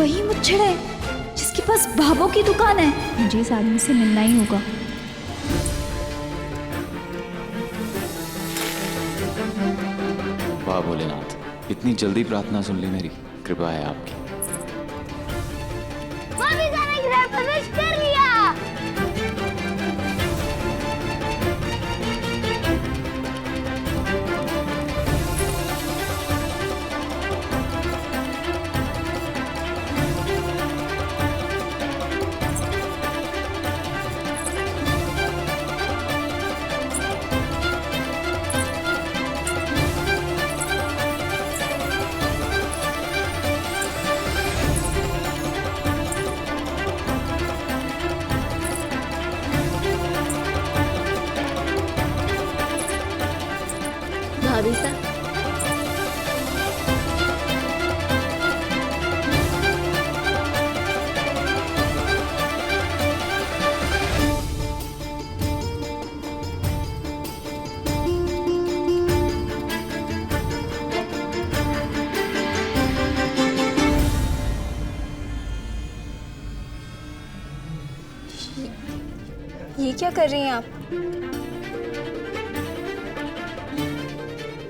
वही मुच्छड़ है जिसके पास भाभों की दुकान है। मुझे इस आदमी से मिलना ही होगा। वाह भोलेनाथ, इतनी जल्दी प्रार्थना सुन ली मेरी, कृपा है आपकी। गृह प्रवेश कर लिया। भाभी साहब, ये क्या कर रही हैं आप?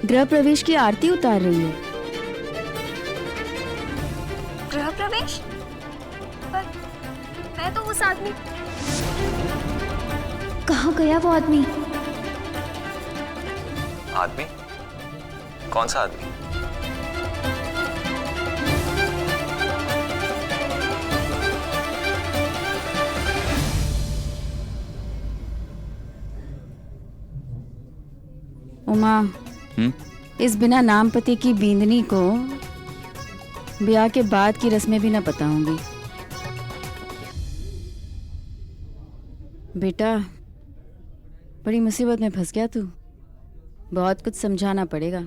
गृह प्रवेश की आरती उतार रही है। गृह प्रवेश? पर मैं तो उस आदमी। कहाँ गया वो आदमी? आदमी? कौन सा आदमी? उमा, इस बिना नाम पति की बींदनी को ब्याह के बाद की रस्में भी ना पता होंगी। बेटा, बड़ी मुसीबत में फंस गया तू। बहुत कुछ समझाना पड़ेगा,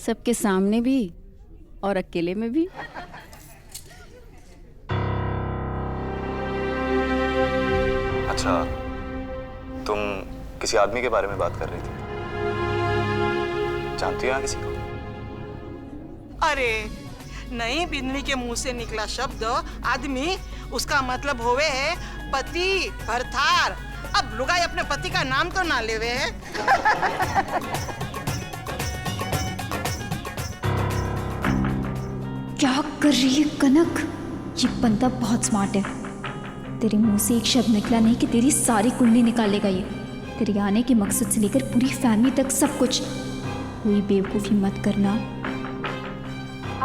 सबके सामने भी और अकेले में भी। अच्छा, तुम किसी आदमी के बारे में बात कर रही थी? जानती हो यहाँ किसी को? अरे नहीं, बिंदनी के मुंह से निकला शब्द आदमी, उसका मतलब होवे है पति, भरथार। अब लुगाई अपने पति का नाम तो ना लेवे है। क्या कर रही है कनक? ये बंदा बहुत स्मार्ट है। तेरे मुंह से एक शब्द निकला नहीं कि तेरी सारी कुंडली निकालेगा ये। तेरे आने के मकसद से लेकर पूरी फैमिली तक सब कुछ। कोई बेवकूफ़ी मत करना।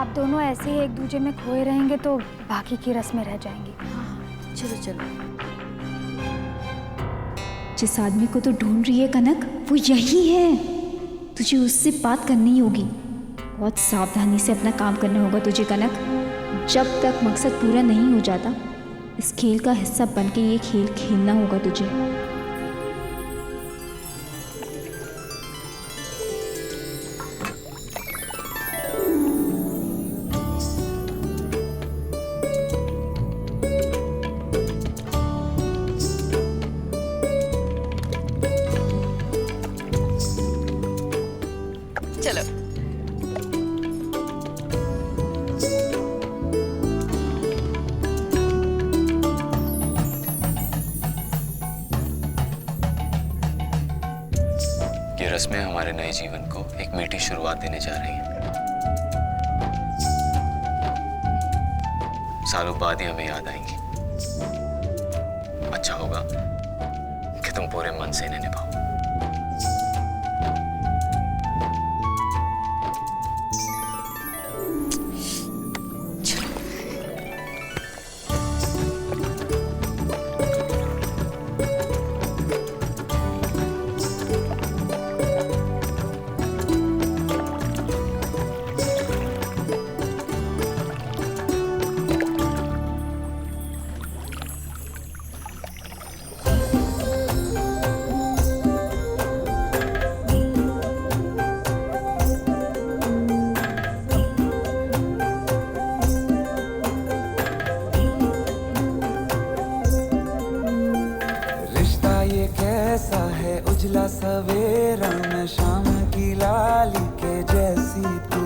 आप दोनों ऐसे ही एक दूसरे में खोए रहेंगे तो बाकी की रस्में रह जाएंगी। चलो चलो। जिस आदमी को तो ढूंढ रही है कनक, वो यही है। तुझे उससे बात करनी होगी। बहुत सावधानी से अपना काम करना होगा तुझे कनक। जब तक मकसद पूरा नहीं हो जाता, इस खेल का हिस्सा बनके ये खेल खेलना होगा तुझे। चलो। ये रस्में हमारे नए जीवन को एक मीठी शुरुआत देने जा रही हैं। सालों बाद ही हमें याद आएंगी। अच्छा होगा कि तुम पूरे मन से इन्हें निभाओ। उजला सवेरा में शाम की लाली के जैसी तू,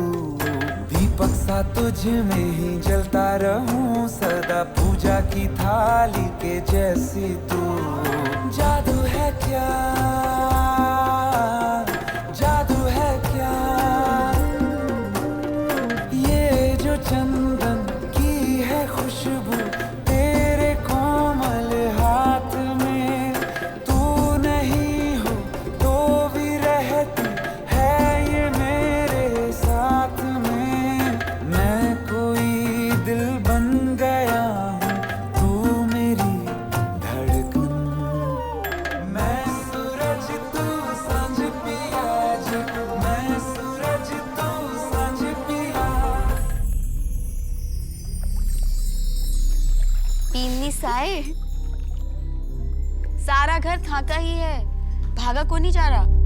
दीपक सा सा तुझ में ही जलता रहूं सदा, पूजा की थाली के जैसी तू। जादू है क्या, जादू है क्या, ये जो चंदन की है खुशबू तेरे कोमल हाथ में, तू नहीं हो तो भी रहती है ये मेरे साथ में। मैं कोई दिल बन गया हूँ, तू मेरी धड़कन। मैं सूरज तू सांझ पिया जी, मैं सूरज तू सांझ पिया। पीनी साए, सारा घर थाका ही है, भागा को नहीं जा रहा।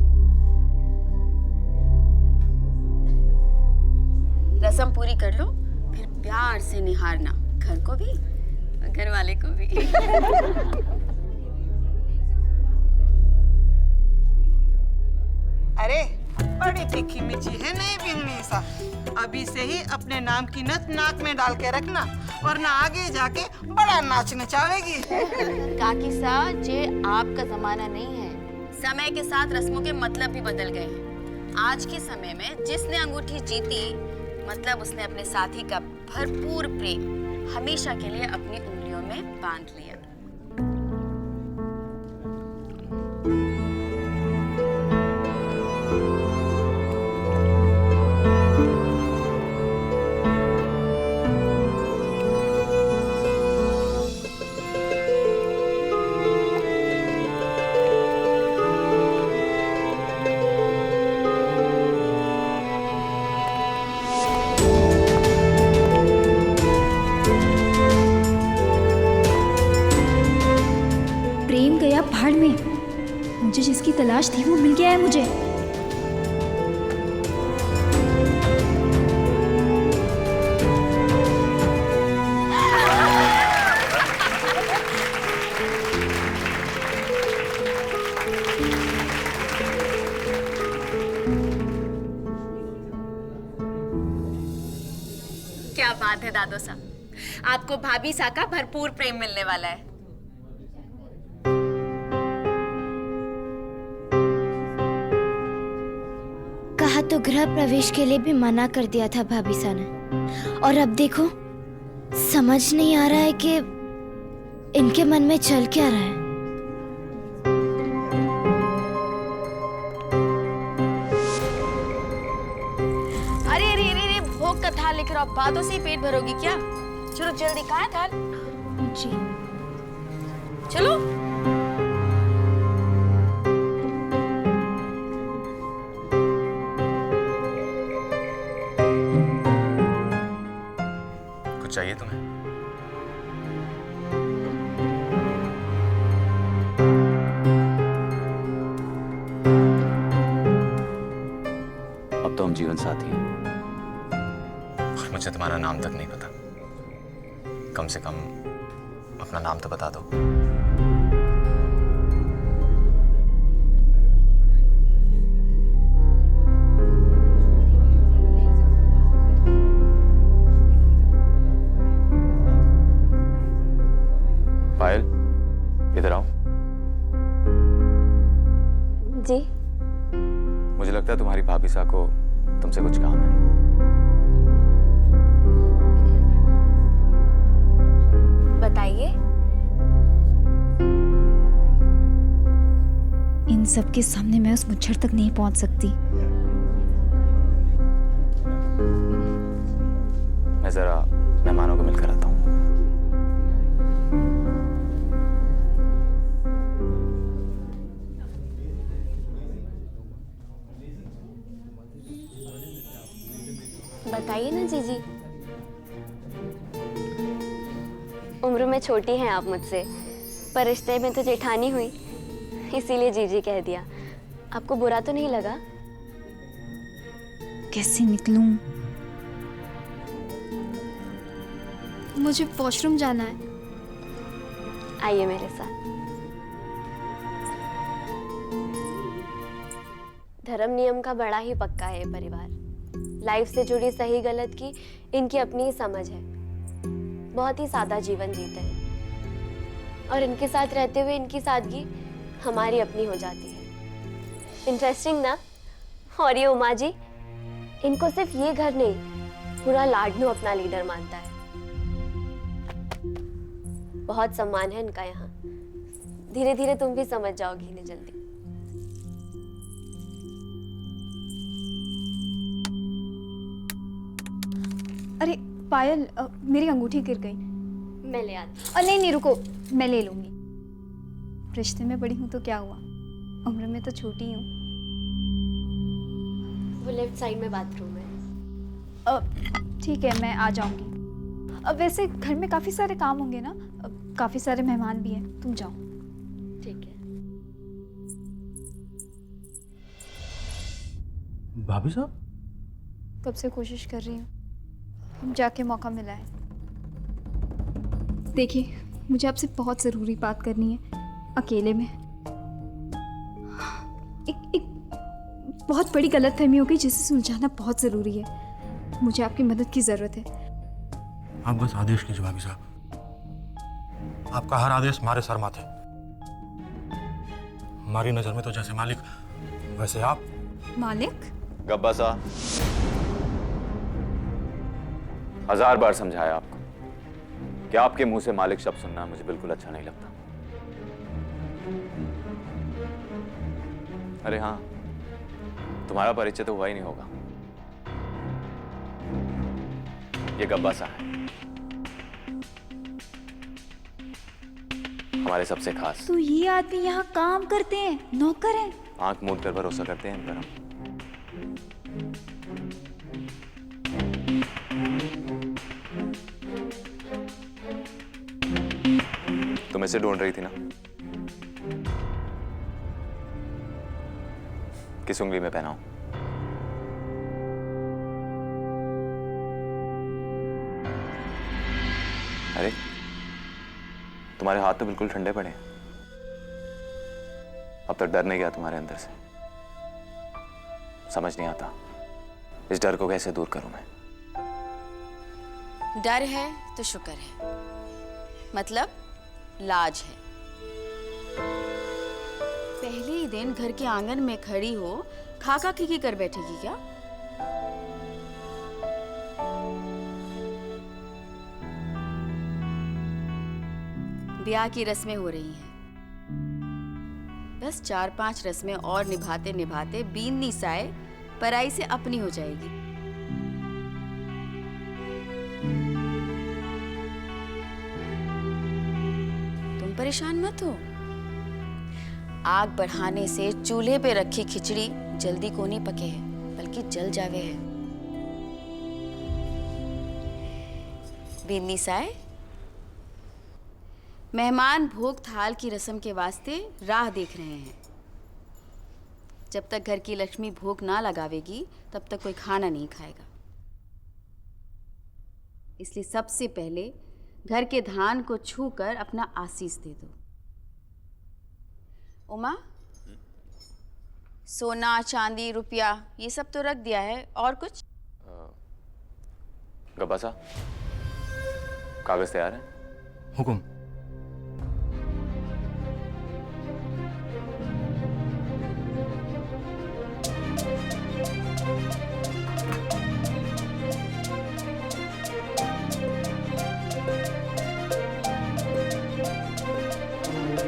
रस्म पूरी कर लो, फिर प्यार से निहारना, घर को भी और घर वाले को भी। अरे बड़ी तीखी मिर्ची है नहीं बिगनी सा, अभी से ही अपने नाम की नथ नाक में डाल के रखना, वरना आगे जाके बड़ा नाच नचावेगी। काकी सा, जे आपका जमाना नहीं है, समय के साथ रस्मों के मतलब भी बदल गए हैं। आज के समय में जिसने अंगूठी जीती, मतलब उसने अपने साथी का भरपूर प्रेम हमेशा के लिए अपनी उंगलियों में बांध लिया। प्रेम गया भाड़ में, मुझे जिसकी तलाश थी वो मिल गया है मुझे। क्या बात है दादो सा, आपको भाभी सा का भरपूर प्रेम मिलने वाला है। कहा तो गृह प्रवेश के लिए भी मना कर दिया था भाभी सा ने, और अब देखो समझ नहीं आ रहा है कि इनके मन में चल क्या रहा है। अरे अरे अरे अरे, भोग का थाल लेकर आप बातों से ही पेट भरोगी क्या? चलो जल्दी, कहाँ है थाल? जी चलो। कुछ चाहिए तुम्हें? अब तो हम जीवन साथी हैं। और मुझे तुम्हारा नाम तक नहीं पता, कम से कम अपना नाम तो बता दो। पायल, इधर आओ। जी मुझे लगता है तुम्हारी भाभी सा को तुमसे कुछ काम है। बताइए। इन सब के सामने मैं उस मुच्छर तक नहीं पहुंच सकती। मैं जरा मेहमानों को मिलकर आता हूँ। बताइए ना जीजी। उम्र में छोटी हैं आप मुझसे, पर रिश्ते में तो जेठानी हुई, इसीलिए जीजी कह दिया। आपको बुरा तो नहीं लगा? कैसे निकलूं? मुझे वॉशरूम जाना है। आइए मेरे साथ। धर्म नियम का बड़ा ही पक्का है ये परिवार। लाइफ से जुड़ी सही गलत की इनकी अपनी ही समझ है। बहुत ही सादा जीवन जीते हैं और इनके साथ रहते हुए इनकी सादगी हमारी अपनी हो जाती है। इंटरेस्टिंग ना? और ये उमा जी, इनको सिर्फ ये घर नहीं, पूरा लाडनू अपना लीडर मानता है। बहुत सम्मान है इनका यहाँ। धीरे धीरे तुम भी समझ जाओगी इन्हें जल्दी। अरे पायल, मेरी अंगूठी गिर गई। मैं ले आती। नहीं नहीं रुको, मैं ले लूंगी। रिश्ते में बड़ी हूँ तो क्या हुआ, उम्र में तो छोटी हूँ। वो लेफ्ट साइड में बाथरूम है। ठीक है, मैं आ जाऊंगी। अब वैसे घर में काफी सारे काम होंगे ना, काफी सारे मेहमान भी हैं, तुम जाओ। ठीक है। भाभी साहब, कब से कोशिश कर रही हूँ, जाके मौका मिला है। देखिए, मुझे आपसे बहुत ज़रूरी बात करनी है, अकेले में। एक बहुत बड़ी गलतफहमी हो गई जिसे सुलझाना बहुत ज़रूरी है। मुझे आपकी मदद की ज़रूरत है। आप बस आदेश कीजिए भाभी साहब। आपका हर आदेश हमारे सर माथे। हमारी नजर में तो जैसे मालिक, वैसे आप। मालिक? गब्बा साहब, 1000 बार समझाया आपको कि आपके मुंह से मालिक शब्द सुनना मुझे बिल्कुल अच्छा नहीं लगता। अरे हाँ, तुम्हारा परिचय तो हुआ ही नहीं होगा। ये गब्बा साहब है, हमारे सबसे खास। तो ये आदमी यहाँ काम करते हैं, नौकर हैं? आंख मूंद कर भरोसा करते हैं इन पर हम। तुम इसे ढूंढ रही थी ना? किस उंगली में पहनाऊं? अरे, तुम्हारे हाथ तो बिल्कुल ठंडे पड़े हैं। अब तक डर नहीं गया तुम्हारे अंदर से। समझ नहीं आता इस डर को कैसे दूर करूं मैं। डर है तो शुक्र है, मतलब लाज है। पहले ही दिन घर के आंगन में खड़ी हो खाका खीकी कर बैठेगी क्या? ब्याह की रस्में हो रही हैं। बस 4-5 रस्में और निभाते निभाते बींदनी साए पराई से अपनी हो जाएगी। तुम परेशान मत हो। आग बढ़ाने से चूल्हे पे रखी खिचड़ी जल्दी को नहीं पके है, बल्कि जल जावे है। बींदनी साए, मेहमान भोग थाल की रस्म के वास्ते राह देख रहे हैं। जब तक घर की लक्ष्मी भोग ना लगावेगी तब तक कोई खाना नहीं खाएगा। इसलिए सबसे पहले घर के धान को छूकर अपना आशीष दे दो। उमा, सोना चांदी रुपया ये सब तो रख दिया है, और कुछ? गब्बा साहब, कागज तैयार है? हुकुम।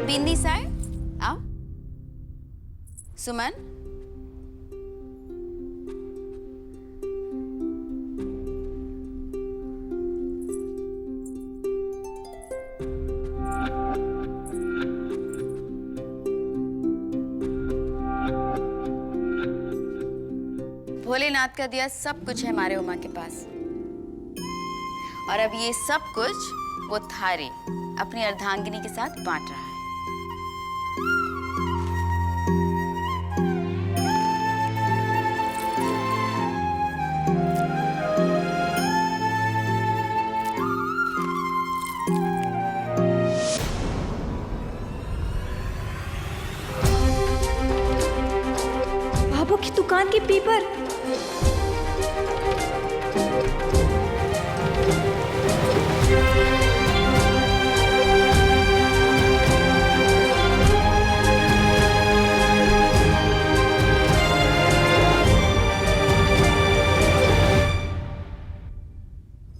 बिंदी साए, आओ। सुमन, भोलेनाथ का दिया सब कुछ है हमारे उमा के पास, और अब ये सब कुछ वो थारे अपनी अर्धांगिनी के साथ बांट रहा है। बाबू की दुकान के पेपर।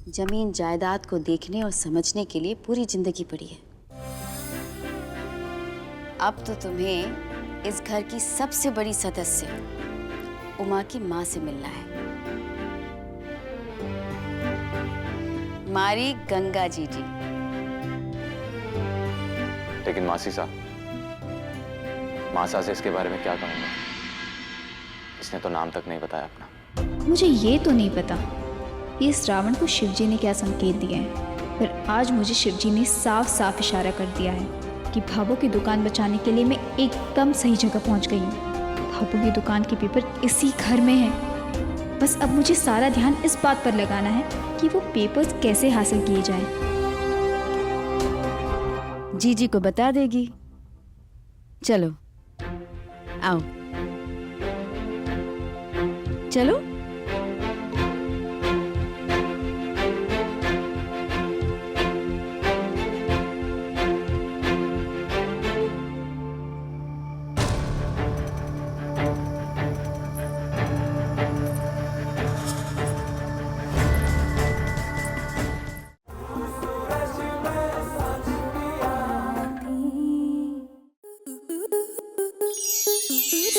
जमीन जायदाद को देखने और समझने के लिए पूरी जिंदगी पड़ी है। अब तो तुम्हें इस घर की सबसे बड़ी सदस्य उमा की माँ से मिलना है। हमारी गंगा जी। लेकिन मासी साहब, मासा से इसके बारे में क्या कहूँगा? इसने तो नाम तक नहीं बताया अपना। मुझे ये तो नहीं पता कि इस रावण को शिवजी ने क्या संकेत दिए हैं, पर आज मुझे शिवजी ने साफ साफ इशारा कर दिया है कि भाभो की दुकान बचाने के लिए मैं एकदम सही जगह पहुंच गई हूँ। भाभो की दुकान के पेपर इसी घर में है। बस अब मुझे सारा ध्यान इस बात पर लगाना है कि वो पेपर्स कैसे हासिल किए जाएं। जीजी को बता देगी। चलो आओ, चलो।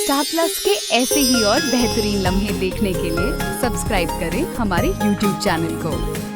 स्टार प्लस के ऐसे ही और बेहतरीन लम्हे देखने के लिए सब्सक्राइब करें हमारे YouTube चैनल को।